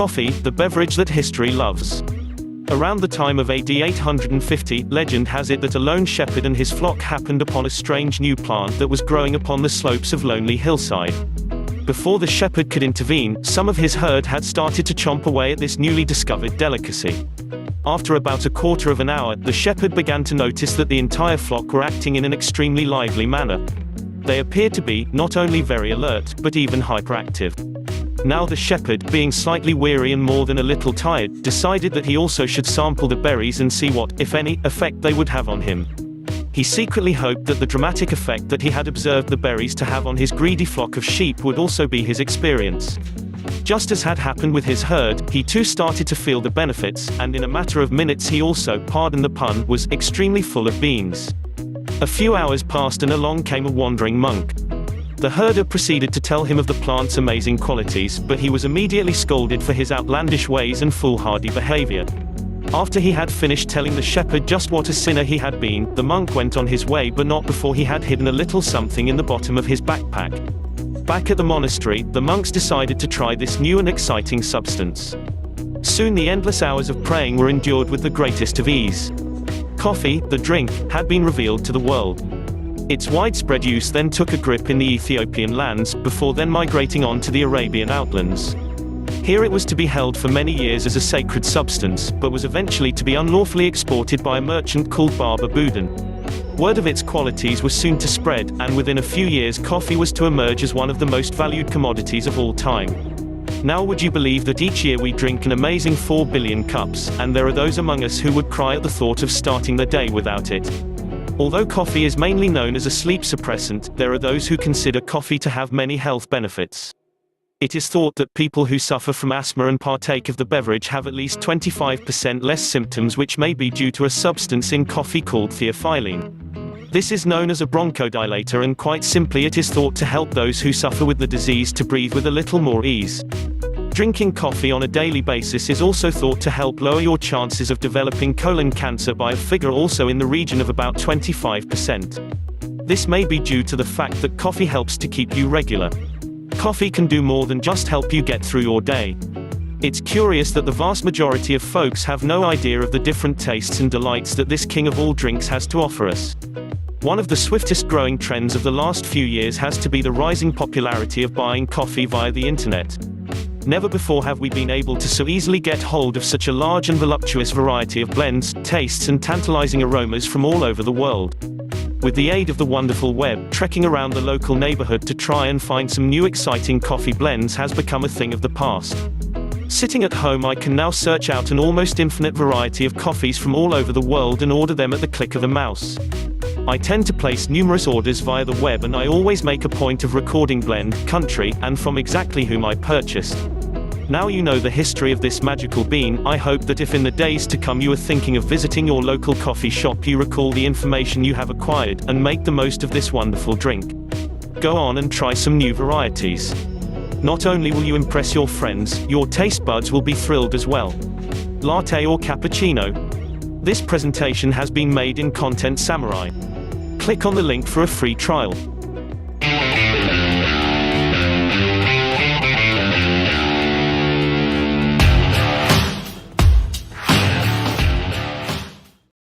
Coffee, the beverage that history loves. Around the time of AD 850, legend has it that a lone shepherd and his flock happened upon a strange new plant that was growing upon the slopes of lonely hillside. Before the shepherd could intervene, some of his herd had started to chomp away at this newly discovered delicacy. After about a quarter of an hour, the shepherd began to notice that the entire flock were acting in an extremely lively manner. They appeared to be, not only very alert, but even hyperactive. Now the shepherd, being slightly weary and more than a little tired, decided that he also should sample the berries and see what, if any, effect they would have on him. He secretly hoped that the dramatic effect that he had observed the berries to have on his greedy flock of sheep would also be his experience. Just as had happened with his herd, he too started to feel the benefits, and in a matter of minutes he also, pardon the pun, was extremely full of beans. A few hours passed and along came a wandering monk. The herder proceeded to tell him of the plant's amazing qualities, but he was immediately scolded for his outlandish ways and foolhardy behavior. After he had finished telling the shepherd just what a sinner he had been, the monk went on his way, but not before he had hidden a little something in the bottom of his backpack. Back at the monastery, the monks decided to try this new and exciting substance. Soon the endless hours of praying were endured with the greatest of ease. Coffee, the drink, had been revealed to the world. Its widespread use then took a grip in the Ethiopian lands, before then migrating on to the Arabian outlands. Here it was to be held for many years as a sacred substance, but was eventually to be unlawfully exported by a merchant called Baba Budan. Word of its qualities was soon to spread, and within a few years coffee was to emerge as one of the most valued commodities of all time. Now would you believe that each year we drink an amazing 4 billion cups, and there are those among us who would cry at the thought of starting their day without it. Although coffee is mainly known as a sleep suppressant, there are those who consider coffee to have many health benefits. It is thought that people who suffer from asthma and partake of the beverage have at least 25% less symptoms, which may be due to a substance in coffee called theophylline. This is known as a bronchodilator, and quite simply it is thought to help those who suffer with the disease to breathe with a little more ease. Drinking coffee on a daily basis is also thought to help lower your chances of developing colon cancer by a figure also in the region of about 25%. This may be due to the fact that coffee helps to keep you regular. Coffee can do more than just help you get through your day. It's curious that the vast majority of folks have no idea of the different tastes and delights that this king of all drinks has to offer us. One of the swiftest growing trends of the last few years has to be the rising popularity of buying coffee via the internet. Never before have we been able to so easily get hold of such a large and voluptuous variety of blends, tastes and tantalizing aromas from all over the world. With the aid of the wonderful web, trekking around the local neighborhood to try and find some new exciting coffee blends has become a thing of the past. Sitting at home, I can now search out an almost infinite variety of coffees from all over the world and order them at the click of a mouse. I tend to place numerous orders via the web, and I always make a point of recording blend, country, and from exactly whom I purchased. Now you know the history of this magical bean. I hope that if in the days to come you are thinking of visiting your local coffee shop, you recall the information you have acquired, and make the most of this wonderful drink. Go on and try some new varieties. Not only will you impress your friends, your taste buds will be thrilled as well. Latte or cappuccino? This presentation has been made in Content Samurai. Click on the link for a free trial.